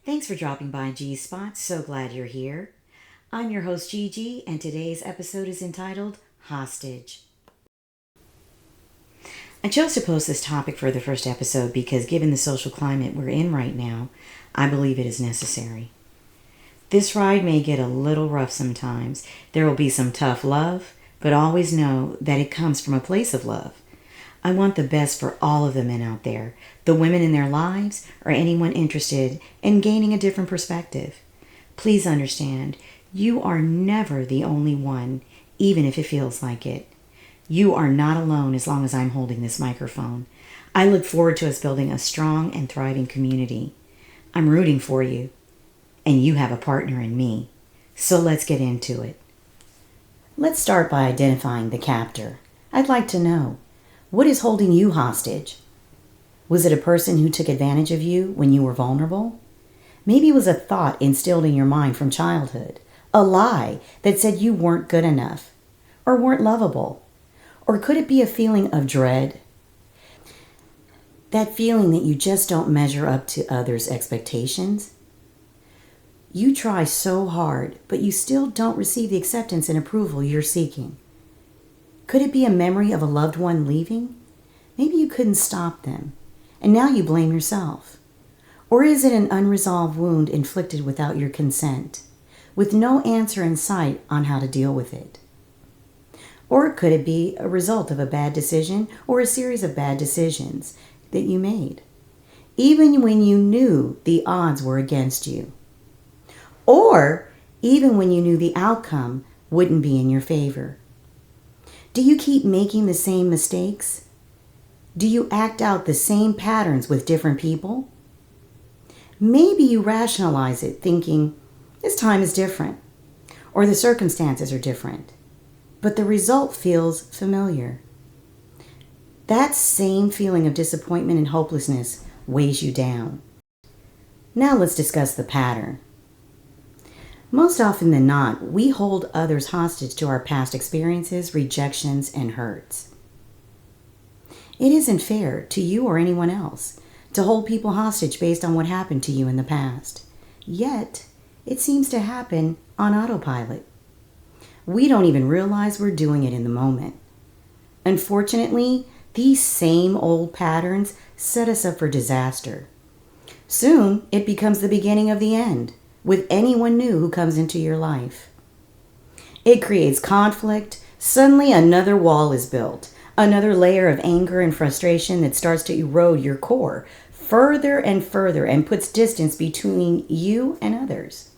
Thanks for dropping by G Spot. So glad you're here. I'm your host Gigi, and today's episode is entitled Hostage. I chose to post this topic for the first episode because given the social climate we're in right now, I believe it is necessary. This ride may get a little rough sometimes. There will be some tough love, but always know that it comes from a place of love. I want the best for all of the men out there, the women in their lives, or anyone interested in gaining a different perspective. Please understand, you are never the only one, even if it feels like it. You are not alone as long as I'm holding this microphone. I look forward to us building a strong and thriving community. I'm rooting for you, and you have a partner in me. So let's get into it. Let's start by identifying the captor. I'd like to know, what is holding you hostage? Was it a person who took advantage of you when you were vulnerable? Maybe it was a thought instilled in your mind from childhood, a lie that said you weren't good enough or weren't lovable. Or could it be a feeling of dread? That feeling that you just don't measure up to others' expectations? You try so hard, but you still don't receive the acceptance and approval you're seeking. Could it be a memory of a loved one leaving? Maybe you couldn't stop them, and now you blame yourself. Or is it an unresolved wound inflicted without your consent, with no answer in sight on how to deal with it? Or could it be a result of a bad decision or a series of bad decisions that you made, even when you knew the odds were against you? Or even when you knew the outcome wouldn't be in your favor? Do you keep making the same mistakes? Do you act out the same patterns with different people? Maybe you rationalize it thinking, this time is different, or the circumstances are different, but the result feels familiar. That same feeling of disappointment and hopelessness weighs you down. Now let's discuss the pattern. Most often than not, we hold others hostage to our past experiences, rejections, and hurts. It isn't fair to you or anyone else to hold people hostage based on what happened to you in the past. Yet, it seems to happen on autopilot. We don't even realize we're doing it in the moment. Unfortunately, these same old patterns set us up for disaster. Soon, it becomes the beginning of the end with anyone new who comes into your life. It creates conflict. Suddenly another wall is built, another layer of anger and frustration that starts to erode your core further and puts distance between you and others.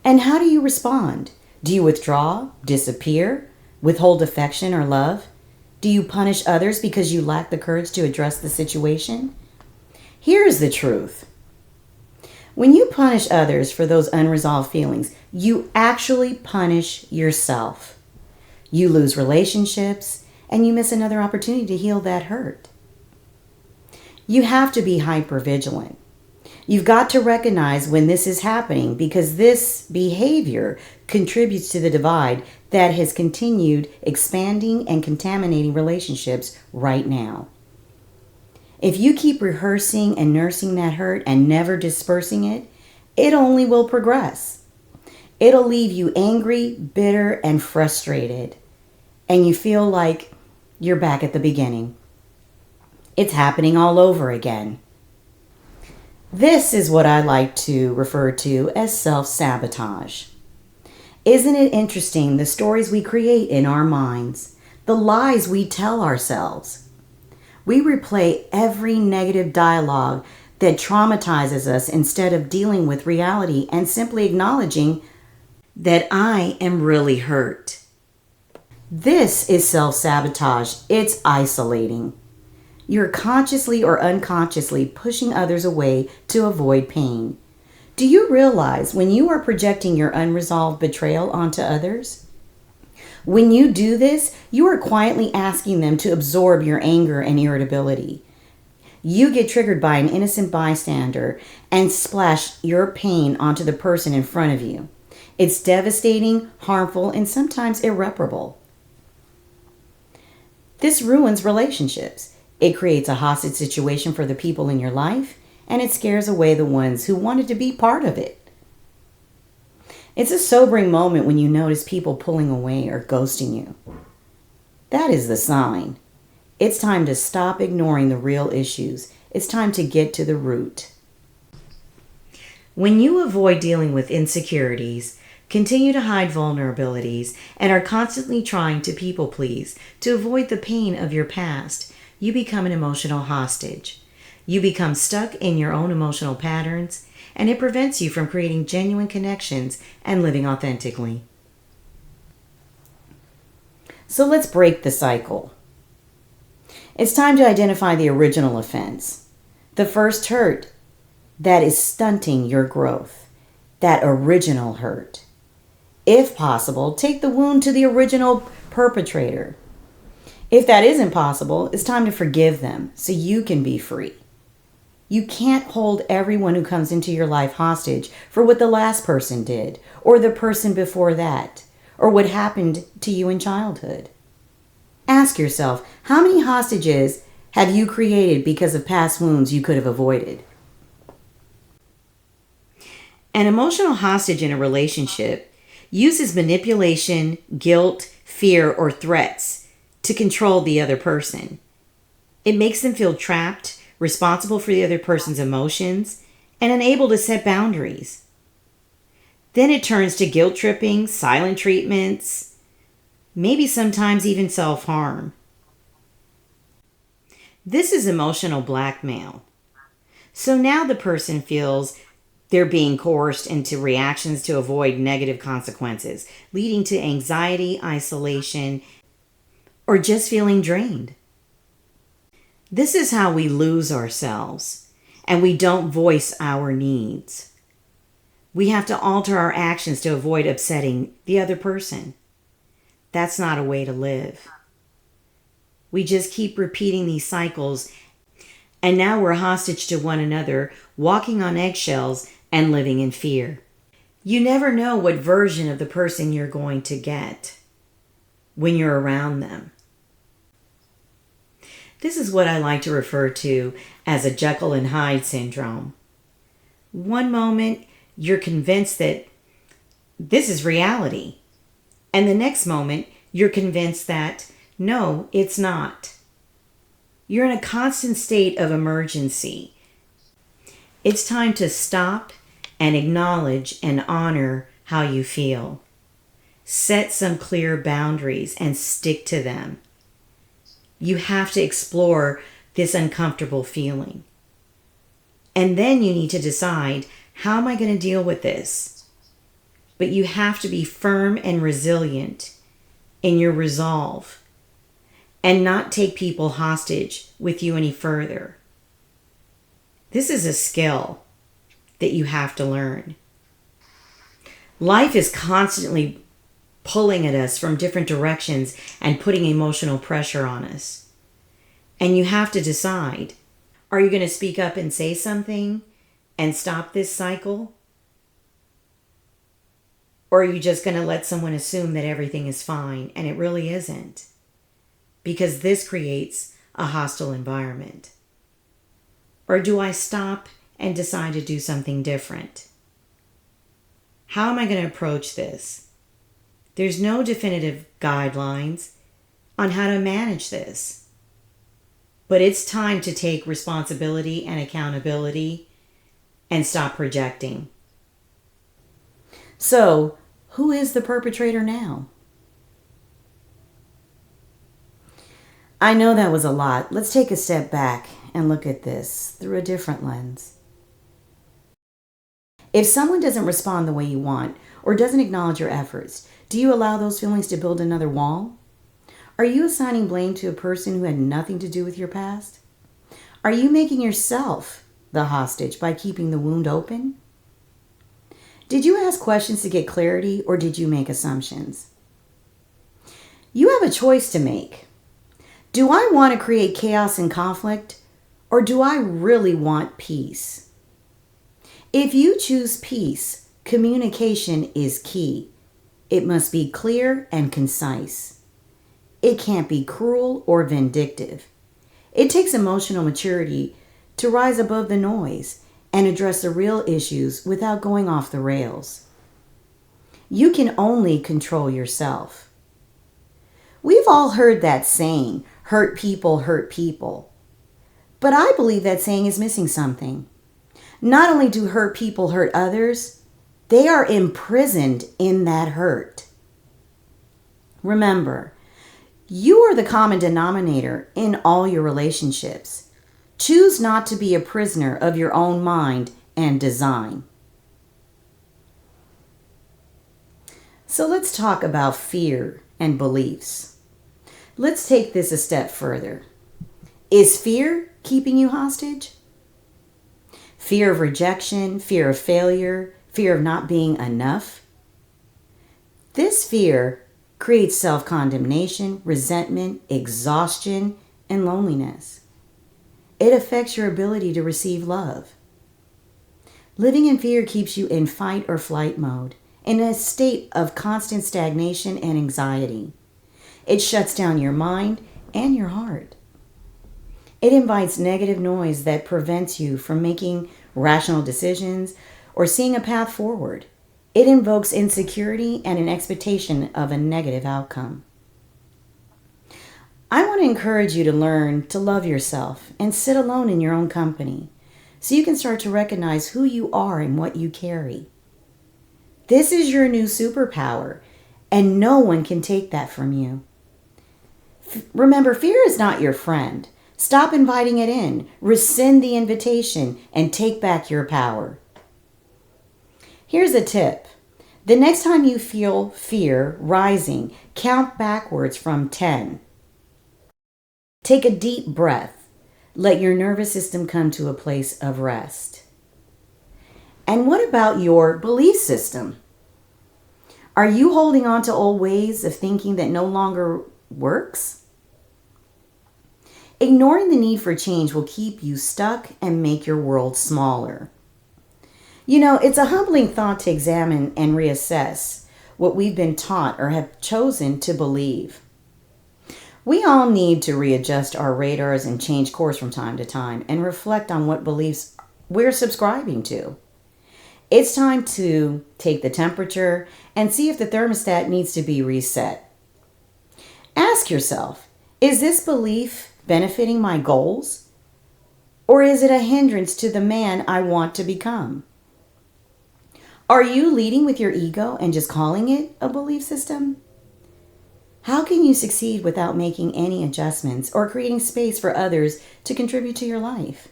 And how do you respond? Do you withdraw, disappear, withhold affection or love? Do you punish others because you lack the courage to address the situation? Here's the truth. When you punish others for those unresolved feelings, you actually punish yourself. You lose relationships, and you miss another opportunity to heal that hurt. You have to be hypervigilant. You've got to recognize when this is happening because this behavior contributes to the divide that has continued expanding and contaminating relationships right now. If you keep rehearsing and nursing that hurt and never dispersing it, it only will progress. It'll leave you angry, bitter, and frustrated, and you feel like you're back at the beginning. It's happening all over again. This is what I like to refer to as self-sabotage. Isn't it interesting the stories we create in our minds, the lies we tell ourselves? We replay every negative dialogue that traumatizes us instead of dealing with reality and simply acknowledging that I am really hurt. This is self-sabotage. It's isolating. You're consciously or unconsciously pushing others away to avoid pain. Do you realize when you are projecting your unresolved betrayal onto others? When you do this, you are quietly asking them to absorb your anger and irritability. You get triggered by an innocent bystander and splash your pain onto the person in front of you. It's devastating, harmful, and sometimes irreparable. This ruins relationships. It creates a hostage situation for the people in your life, and it scares away the ones who wanted to be part of it. It's a sobering moment when you notice people pulling away or ghosting you. That is the sign. It's time to stop ignoring the real issues. It's time to get to the root. When you avoid dealing with insecurities, continue to hide vulnerabilities, and are constantly trying to people please to avoid the pain of your past, you become an emotional hostage. You become stuck in your own emotional patterns, and it prevents you from creating genuine connections and living authentically. So let's break the cycle. It's time to identify the original offense, the first hurt that is stunting your growth, that original hurt. If possible, take the wound to the original perpetrator. If that isn't possible, it's time to forgive them so you can be free. You can't hold everyone who comes into your life hostage for what the last person did, or the person before that, or what happened to you in childhood. Ask yourself, how many hostages have you created because of past wounds you could have avoided? An emotional hostage in a relationship uses manipulation, guilt, fear, or threats to control the other person. It makes them feel trapped, responsible for the other person's emotions, and unable to set boundaries. Then it turns to guilt tripping, silent treatments, maybe sometimes even self-harm. This is emotional blackmail. So now the person feels they're being coerced into reactions to avoid negative consequences, leading to anxiety, isolation, or just feeling drained. This is how we lose ourselves, and we don't voice our needs. We have to alter our actions to avoid upsetting the other person. That's not a way to live. We just keep repeating these cycles, and now we're hostage to one another, walking on eggshells and living in fear. You never know what version of the person you're going to get when you're around them. This is what I like to refer to as a Jekyll and Hyde syndrome. One moment, you're convinced that this is reality. And the next moment, you're convinced that, no, it's not. You're in a constant state of emergency. It's time to stop and acknowledge and honor how you feel. Set some clear boundaries and stick to them. You have to explore this uncomfortable feeling. And then you need to decide, how am I going to deal with this? But you have to be firm and resilient in your resolve and not take people hostage with you any further. This is a skill that you have to learn. Life is constantly pulling at us from different directions and putting emotional pressure on us. And you have to decide, are you going to speak up and say something and stop this cycle? Or are you just going to let someone assume that everything is fine and it really isn't? Because this creates a hostile environment. Or do I stop and decide to do something different? How am I going to approach this? There's no definitive guidelines on how to manage this. But it's time to take responsibility and accountability and stop projecting. So, who is the perpetrator now? I know that was a lot. Let's take a step back and look at this through a different lens. If someone doesn't respond the way you want or doesn't acknowledge your efforts, do you allow those feelings to build another wall? Are you assigning blame to a person who had nothing to do with your past? Are you making yourself the hostage by keeping the wound open? Did you ask questions to get clarity, or did you make assumptions? You have a choice to make. Do I want to create chaos and conflict, or do I really want peace? If you choose peace, communication is key. It must be clear and concise. It can't be cruel or vindictive. It takes emotional maturity to rise above the noise and address the real issues without going off the rails. You can only control yourself. We've all heard that saying, hurt people hurt people. But I believe that saying is missing something. Not only do hurt people hurt others, they are imprisoned in that hurt. Remember, you are the common denominator in all your relationships. Choose not to be a prisoner of your own mind and design. So let's talk about fear and beliefs. Let's take this a step further. Is fear keeping you hostage? Fear of rejection, fear of failure, fear of not being enough? This fear creates self-condemnation, resentment, exhaustion, and loneliness. It affects your ability to receive love. Living in fear keeps you in fight or flight mode, in a state of constant stagnation and anxiety. It shuts down your mind and your heart. It invites negative noise that prevents you from making rational decisions or seeing a path forward. It invokes insecurity and an expectation of a negative outcome. I want to encourage you to learn to love yourself and sit alone in your own company so you can start to recognize who you are and what you carry. This is your new superpower, and no one can take that from you. Remember, fear is not your friend. Stop inviting it in, rescind the invitation, and take back your power. Here's a tip. The next time you feel fear rising, count backwards from 10. Take a deep breath. Let your nervous system come to a place of rest. And what about your belief system? Are you holding on to old ways of thinking that no longer works? Ignoring the need for change will keep you stuck and make your world smaller. You know, it's a humbling thought to examine and reassess what we've been taught or have chosen to believe. We all need to readjust our radars and change course from time to time and reflect on what beliefs we're subscribing to. It's time to take the temperature and see if the thermostat needs to be reset. Ask yourself, is this belief benefiting my goals? Or is it a hindrance to the man I want to become? Are you leading with your ego and just calling it a belief system? How can you succeed without making any adjustments or creating space for others to contribute to your life?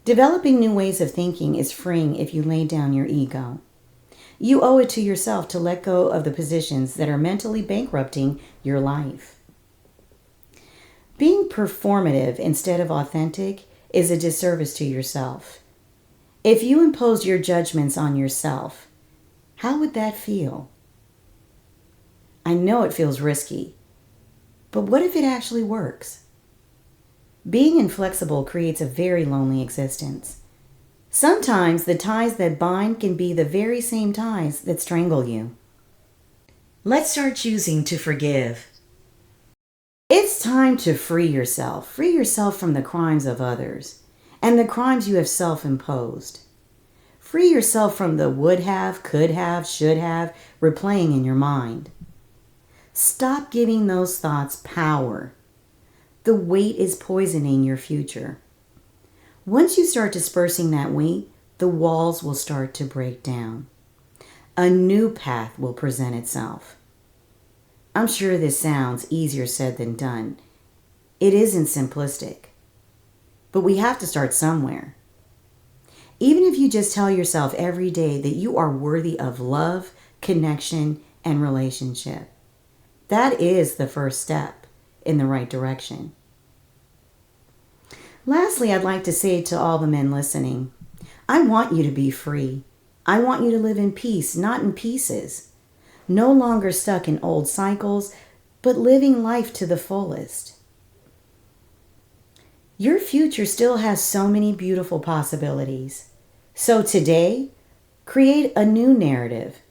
Developing new ways of thinking is freeing if you lay down your ego. You owe it to yourself to let go of the positions that are mentally bankrupting your life. Being performative instead of authentic is a disservice to yourself. If you imposed your judgments on yourself, how would that feel? I know it feels risky, but what if it actually works? Being inflexible creates a very lonely existence. Sometimes the ties that bind can be the very same ties that strangle you. Let's start choosing to forgive. It's time to free yourself. Free yourself from the crimes of others and the crimes you have self-imposed. Free yourself from the would have, could have, should have replaying in your mind. Stop giving those thoughts power. The weight is poisoning your future. Once you start dispersing that weight, the walls will start to break down. A new path will present itself. I'm sure this sounds easier said than done. It isn't simplistic. But we have to start somewhere. Even if you just tell yourself every day that you are worthy of love, connection, and relationship. That is the first step in the right direction. Lastly, I'd like to say to all the men listening, I want you to be free. I want you to live in peace, not in pieces. No longer stuck in old cycles, but living life to the fullest. Your future still has so many beautiful possibilities. So today, create a new narrative.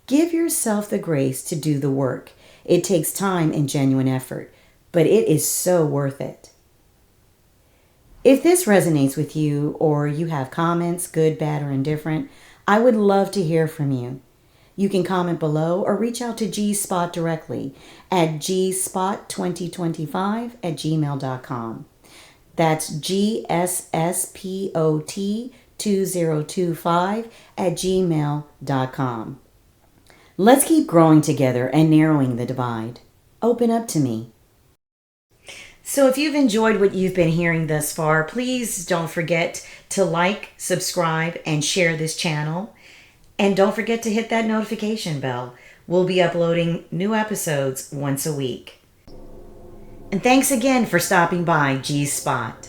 Give yourself the grace to do the work. It takes time and genuine effort, but it is so worth it. If this resonates with you or you have comments, good, bad, or indifferent, I would love to hear from you. You can comment below or reach out to G-Spot directly at gspot2025@gmail.com. That's gspot2025@gmail.com. Let's keep growing together and narrowing the divide. Open up to me. So if you've enjoyed what you've been hearing thus far, please don't forget to like, subscribe, and share this channel. And don't forget to hit that notification bell. We'll be uploading new episodes once a week. And thanks again for stopping by G-Spot.